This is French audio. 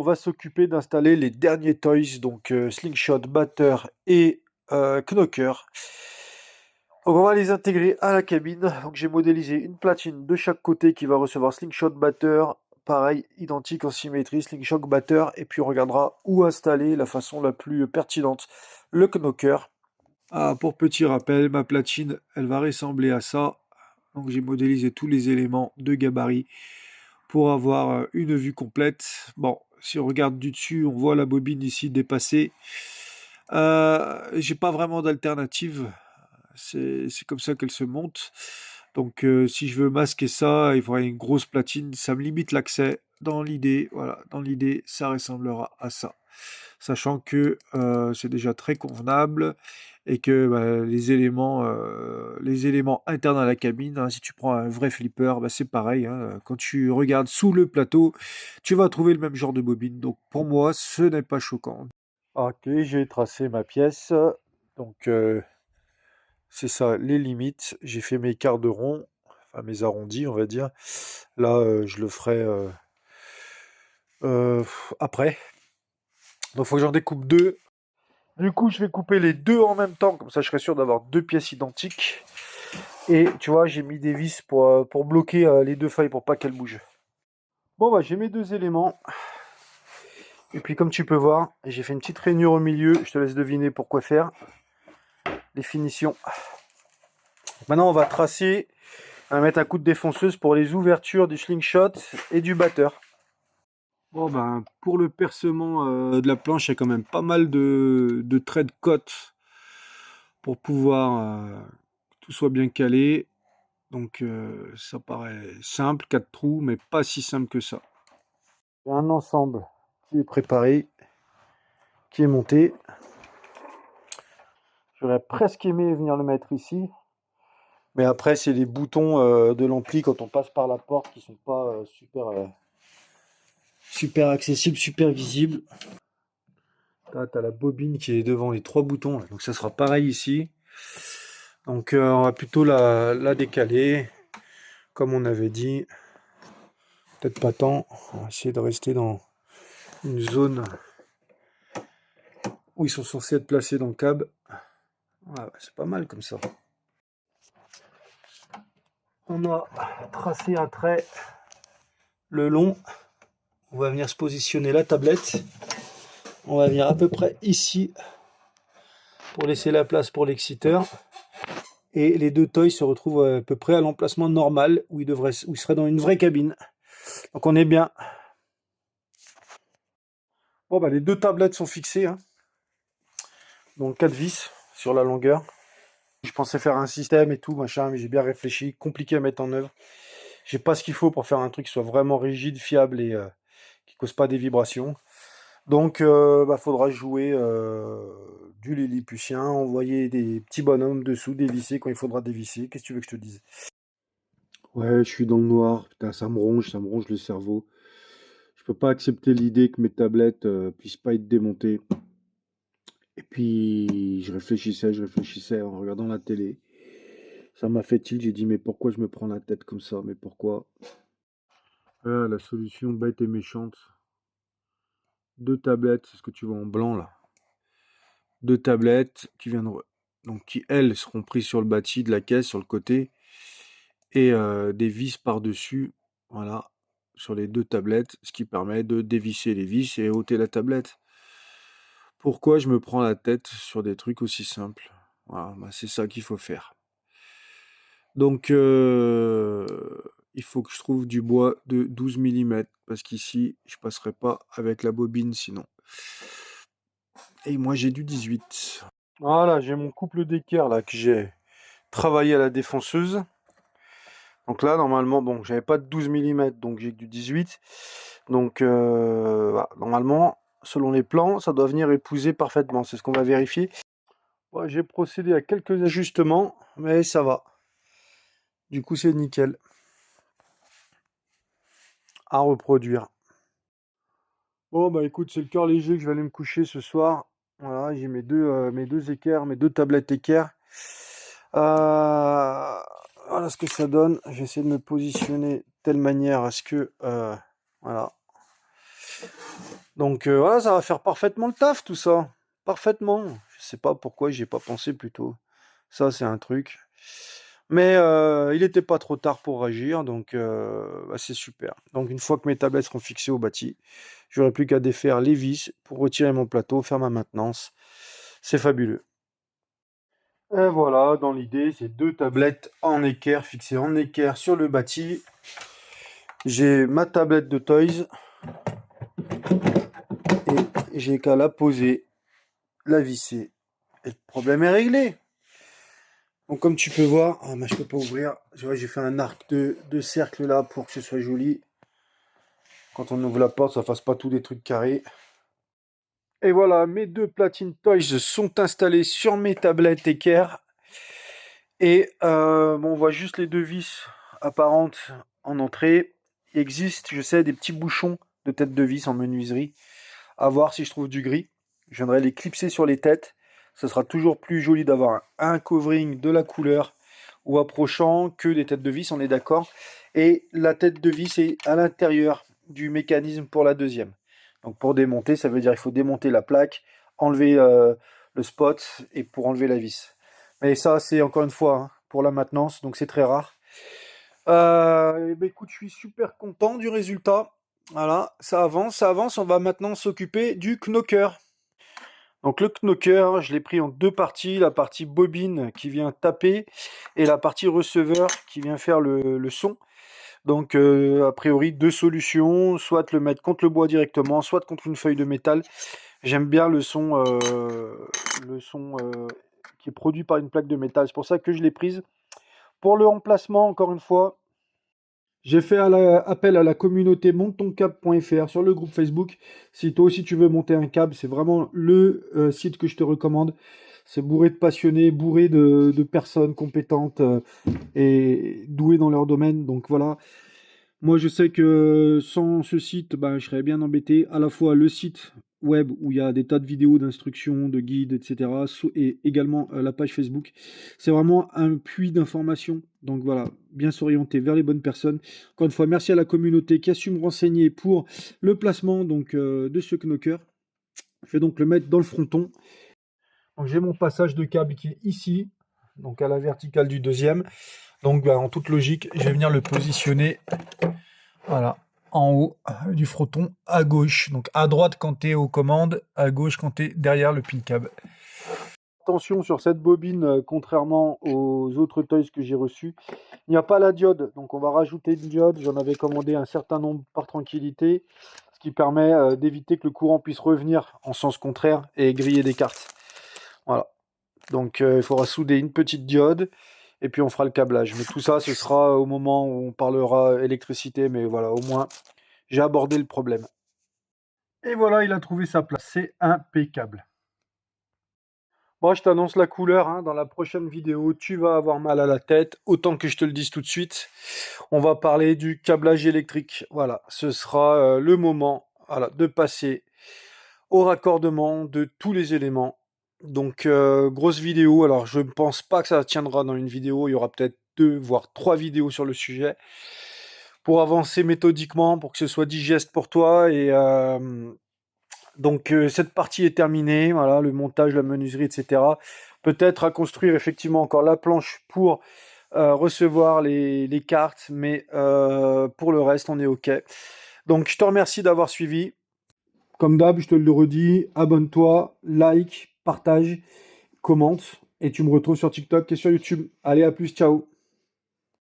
On va s'occuper d'installer les derniers toys, donc Slingshot, Batteur et Knocker. Donc on va les intégrer à la cabine. Donc j'ai modélisé une platine de chaque côté qui va recevoir Slingshot, Batteur, pareil, identique en symétrie, Slingshot, Batteur, et puis on regardera où installer la façon la plus pertinente le Knocker. Ah, pour petit rappel, ma platine, elle va ressembler à ça. Donc j'ai modélisé tous les éléments de gabarit pour avoir une vue complète. Bon, si on regarde du dessus, on voit la bobine ici dépassée. J'ai pas vraiment d'alternative. C'est comme ça qu'elle se monte. Donc si je veux masquer ça, il faudrait une grosse platine. Ça me limite l'accès. Dans l'idée, voilà, dans l'idée, ça ressemblera à ça. Sachant que c'est déjà très convenable et que bah, les éléments internes à la cabine, hein, si tu prends un vrai flipper, bah, c'est pareil, hein. Quand tu regardes sous le plateau, tu vas trouver le même genre de bobine. Donc pour moi, ce n'est pas choquant. Ok, j'ai tracé ma pièce. Donc c'est ça, les limites. J'ai fait mes quarts de rond, enfin mes arrondis, on va dire. Là, je le ferai euh, après. Donc il faut que j'en découpe deux. Du coup, je vais couper les deux en même temps, comme ça je serai sûr d'avoir deux pièces identiques. Et tu vois, j'ai mis des vis pour bloquer les deux failles pour pas qu'elles bougent. Bon, bah j'ai mes deux éléments. Et puis comme tu peux voir, j'ai fait une petite rainure au milieu. Je te laisse deviner pourquoi faire. Les finitions. Maintenant, on va tracer. On va mettre un coup de défonceuse pour les ouvertures du slingshot et du batteur. Bon, ben, pour le percement de la planche, il y a quand même pas mal de traits de cote pour pouvoir que tout soit bien calé. Donc ça paraît simple, 4 trous, mais pas si simple que ça. Il y a un ensemble qui est préparé, qui est monté. J'aurais presque aimé venir le mettre ici. Mais après, c'est les boutons de l'ampli quand on passe par la porte qui sont pas super accessibles, super visibles. Là, tu as la bobine qui est devant les trois boutons, là. Donc ça sera pareil ici. Donc on va plutôt la décaler, comme on avait dit. Peut-être pas tant. On va essayer de rester dans une zone où ils sont censés être placés dans le câble. Ouais, c'est pas mal comme ça. On a tracé un trait le long. On va venir se positionner la tablette. On va venir à peu près ici pour laisser la place pour l'exciteur. Et les deux toys se retrouvent à peu près à l'emplacement normal où ils seraient dans une vraie cabine. Donc on est bien. Bon bah les deux tablettes sont fixées, hein. Donc 4 vis sur la longueur. Je pensais faire un système et tout, machin, mais j'ai bien réfléchi. Compliqué à mettre en œuvre. J'ai pas ce qu'il faut pour faire un truc qui soit vraiment rigide, fiable et qui cause pas des vibrations. Donc bah, faudra jouer du Lilliputien, envoyer des petits bonhommes dessous, dévisser quand il faudra dévisser. Qu'est-ce que tu veux que je te dise? Ouais, je suis dans le noir. Putain, ça me ronge le cerveau. Je peux pas accepter l'idée que mes tablettes puissent pas être démontées. Et puis, je réfléchissais en regardant la télé. Ça m'a fait tilt, j'ai dit, mais pourquoi je me prends la tête comme ça? Mais pourquoi? Ah, la solution bête et méchante. Deux tablettes, c'est ce que tu vois en blanc là. Deux tablettes qui viendront, donc qui elles seront prises sur le bâti de la caisse, sur le côté, et des vis par-dessus, voilà, sur les deux tablettes, ce qui permet de dévisser les vis et ôter la tablette. Pourquoi je me prends la tête sur des trucs aussi simples? Voilà, bah, c'est ça qu'il faut faire. Donc, il faut que je trouve du bois de 12 millimètres, parce qu'ici, je passerai pas avec la bobine sinon. Et moi, j'ai du 18. Voilà, j'ai mon couple d'équerre là que j'ai travaillé à la défonceuse. Donc là, normalement, bon, j'avais pas de 12 millimètres, donc j'ai que du 18. Donc, voilà, normalement, selon les plans, ça doit venir épouser parfaitement. C'est ce qu'on va vérifier. Ouais, j'ai procédé à quelques ajustements, mais ça va. Du coup, c'est nickel. À reproduire. Bon, bah écoute, c'est le cœur léger que je vais aller me coucher ce soir. Voilà, j'ai mes deux équerres, mes deux tablettes équerres. Voilà ce que ça donne. J'essaie de me positionner de telle manière à ce que... voilà. Donc voilà, ça va faire parfaitement le taf tout ça. Parfaitement. Je sais pas pourquoi j'y ai pas pensé plus tôt. Ça, c'est un truc. Mais il n'était pas trop tard pour agir, donc bah, c'est super. Donc une fois que mes tablettes seront fixées au bâti, j'aurai plus qu'à défaire les vis pour retirer mon plateau, faire ma maintenance. C'est fabuleux. Et voilà, dans l'idée, c'est 2 tablettes en équerre, fixées en équerre sur le bâti. J'ai ma tablette de Toys et j'ai qu'à la poser, la visser. Et le problème est réglé. Donc comme tu peux voir, ah, mais je peux pas ouvrir. J'ai fait un arc de cercle là pour que ce soit joli. Quand on ouvre la porte, ça fasse pas tous des trucs carrés. Et voilà, mes 2 platines Toys sont installées sur mes tablettes équerre. Et bon, on voit juste les 2 vis apparentes en entrée. Il existe, je sais, des petits bouchons de tête de vis en menuiserie. À voir si je trouve du gris. Je viendrai les clipser sur les têtes. Ce sera toujours plus joli d'avoir un covering de la couleur ou approchant que des têtes de vis, on est d'accord. Et la tête de vis est à l'intérieur du mécanisme pour la deuxième. Donc pour démonter, ça veut dire qu'il faut démonter la plaque, enlever le spot et pour enlever la vis. Mais ça, c'est encore une fois hein, pour la maintenance, donc c'est très rare. Eh ben, écoute, je suis super content du résultat. Voilà, ça avance, ça avance. On va maintenant s'occuper du knocker. Donc le knocker, je l'ai pris en 2 parties. La partie bobine qui vient taper et la partie receveur qui vient faire le son. Donc a priori 2 solutions, soit le mettre contre le bois directement, soit contre une feuille de métal. J'aime bien le son qui est produit par une plaque de métal. C'est pour ça que je l'ai prise. Pour le remplacement, encore une fois, j'ai fait appel à la communauté montetonCab.fr sur le groupe Facebook. Si toi aussi tu veux monter un câble, c'est vraiment le site que je te recommande. C'est bourré de passionnés, bourré de personnes compétentes et douées dans leur domaine. Donc voilà, moi, je sais que sans ce site, ben, je serais bien embêté. À la fois le site web où il y a des tas de vidéos d'instructions, de guides, etc. Et également la page Facebook. C'est vraiment un puits d'informations. Donc voilà, bien s'orienter vers les bonnes personnes. Encore une fois, merci à la communauté qui a su me renseigner pour le placement donc, de ce knocker. Je vais donc le mettre dans le fronton. Donc j'ai mon passage de câble qui est ici, donc à la verticale du deuxième. Donc ben, en toute logique, je vais venir le positionner voilà, en haut du fronton à gauche. Donc à droite quand tu es aux commandes, à gauche quand tu es derrière le pin câble. Attention sur cette bobine, contrairement aux autres toys que j'ai reçus, il n'y a pas la diode. Donc on va rajouter une diode. J'en avais commandé un certain nombre par tranquillité, ce qui permet d'éviter que le courant puisse revenir en sens contraire et griller des cartes. Voilà. Donc il faudra souder une petite diode. Et puis on fera le câblage. Mais tout ça, ce sera au moment où on parlera électricité. Mais voilà, au moins, j'ai abordé le problème. Et voilà, il a trouvé sa place. C'est impeccable. Moi, je t'annonce la couleur. Hein. Dans la prochaine vidéo, tu vas avoir mal à la tête. Autant que je te le dise tout de suite. On va parler du câblage électrique. Voilà, ce sera le moment voilà, de passer au raccordement de tous les éléments. Donc, grosse vidéo. Alors, je ne pense pas que ça tiendra dans une vidéo. Il y aura peut-être 2, voire 3 vidéos sur le sujet. Pour avancer méthodiquement, pour que ce soit digeste pour toi. Et donc, cette partie est terminée. Voilà, le montage, la menuiserie, etc. Peut-être à construire effectivement encore la planche pour recevoir les cartes. Mais pour le reste, on est OK. Donc, je te remercie d'avoir suivi. Comme d'hab, je te le redis, abonne-toi, like, partage, commente, et tu me retrouves sur TikTok et sur YouTube. Allez, à plus, ciao.